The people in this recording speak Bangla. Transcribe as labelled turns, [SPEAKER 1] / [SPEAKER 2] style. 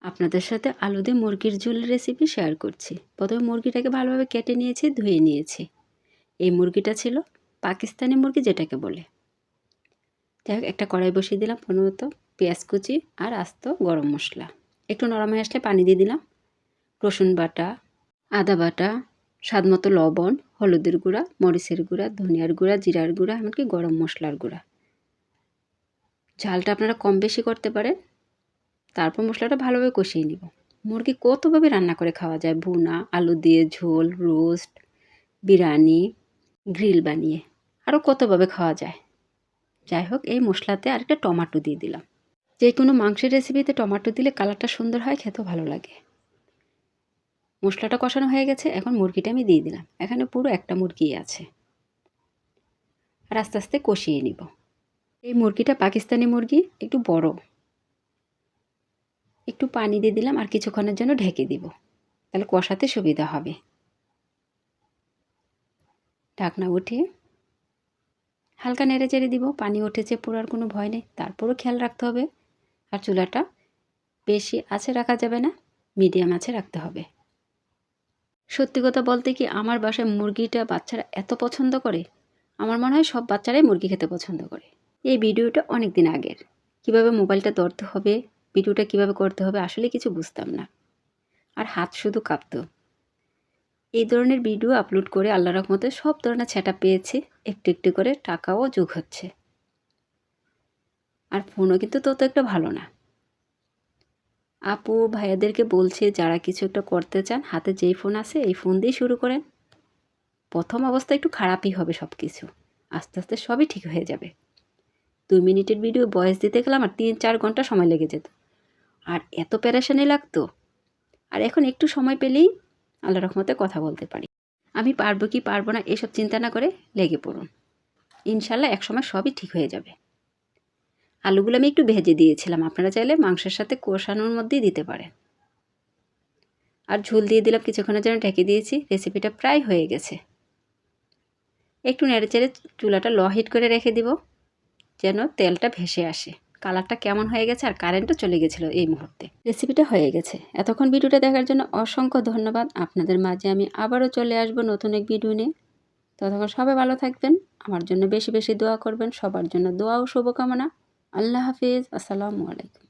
[SPEAKER 1] আপনাদের সাথে আলু দিয়ে মুরগির ঝোল রেসিপি শেয়ার করছি। প্রথমে মুরগিটাকে ভালোভাবে কেটে নিয়েছি, ধুয়ে নিয়েছি। এই মুরগিটা ছিল পাকিস্তানি মুরগি যেটাকে বলে। যাই হোক, একটা কড়াই বসিয়ে দিলাম, প্রথমত পেঁয়াজ কুচি আর আস্ত গরম মশলা। একটু নরম হয়ে আসলে পানি দিয়ে দিলাম, রসুন বাটা, আদা বাটা, স্বাদ মতো লবণ, হলুদের গুঁড়া, মরিচের গুঁড়া, ধনিয়ার গুঁড়া, জিরার গুঁড়া, এমনকি গরম মশলার গুঁড়া। ঝালটা আপনারা কম বেশি করতে পারেন। তারপর মশলাটা ভালোভাবে কষিয়ে নিব। মুরগি কতভাবে রান্না করে খাওয়া যায়, ভুনা, আলু দিয়ে ঝোল, রোস্ট, বিরিয়ানি, গ্রিল বানিয়ে আরও কতভাবে খাওয়া যায়। যাই হোক, এই মশলাতে আরেকটা টমেটো দিয়ে দিলাম। যে কোনো মাংসের রেসিপিতে টমেটো দিলে কালারটা সুন্দর হয়, খেতেও ভালো লাগে। মশলাটা কষানো হয়ে গেছে, এখন মুরগিটা আমি দিয়ে দিলাম। এখানে পুরো একটা মুরগি আছে, আর আস্তে আস্তে কষিয়ে নিব। এই মুরগিটা পাকিস্তানি মুরগি, একটু বড়। একটু পানি দিয়ে দিলাম আর কিছুক্ষণের জন্য ঢেকে দিব, তাহলে কষাতে সুবিধা হবে। ঢাকনা উঠিয়ে হালকা নেড়ে চেড়ে দিব। পানি উঠেছে পুরো, আর কোনো ভয় নেই। তারপরও খেয়াল রাখতে হবে, আর চুলাটা বেশি আঁচে রাখা যাবে না, মিডিয়াম আঁচে রাখতে হবে। সত্যি কথা বলতে কি, আমার বাসায় মুরগিটা বাচ্চারা এত পছন্দ করে, আমার মনে হয় সব বাচ্চারাই মুরগি খেতে পছন্দ করে। এই ভিডিওটা অনেক দিন আগের। কিভাবে মোবাইলটা ধরতে হবে, ভিডিওটা কিভাবে করতে হবে, আসলে কিছু বুঝতাম না, আর হাত শুধু কাঁপতো। এই ধরনের ভিডিও আপলোড করে আল্লাহর রহমতে সব ধরনের সেটআপ পেয়েছি। একটু একটু করে টাকাও যোগ হচ্ছে, আর ফোনও কিন্তু তত একটা ভালো না। আপু ভাইয়াদেরকে বলছি, যারা কিছু একটা করতে চান, হাতে যেই ফোন আছে এই ফোন দিয়ে শুরু করেন। প্রথম অবস্থায় একটু খারাপই হবে সব কিছু, আস্তে আস্তে সবই ঠিক হয়ে যাবে। 2 মিনিটের ভিডিও ভয়েস দিতে গেলে আমার 3-4 ঘন্টা সময় লেগে যেত, আর এত প্যারেশানি লাগতো। আর এখন একটু সময় পেলেই আল্লাহর রহমতে কথা বলতে পারি। আমি পারবো কি পারবো না এসব চিন্তা না করে লেগে পড়ুন, ইনশাল্লাহ একসময় সবই ঠিক হয়ে যাবে। আলুগুলো আমি একটু ভেজে দিয়েছিলাম, আপনারা চাইলে মাংসের সাথে কষানোর মধ্যেই দিতে পারেন। আর ঝোল দিয়ে দিলাম, কিছুক্ষণের জন্য ঢেকে দিয়েছি। রেসিপিটা প্রায় হয়ে গেছে। একটু নেড়ে চেড়ে চুলাটা লো হিট করে রেখে দিব, যেন তেলটা ভেসে আসে। কালারটা কেমন হয়ে গেছে, আর কারেন্টও চলে গেছিলো এই মুহূর্তে। রেসিপিটা হয়ে গেছে। এতক্ষণ ভিডিওটা দেখার জন্য অসংখ্য ধন্যবাদ। আপনাদের মাঝে আমি আবারও চলে আসবো নতুন এক ভিডিও নিয়ে। ততক্ষণ সবাই ভালো থাকবেন, আমার জন্য বেশি বেশি দোয়া করবেন। সবার জন্য দোয়া ও শুভকামনা। আল্লাহ হাফিজ, আসসালামু আলাইকুম।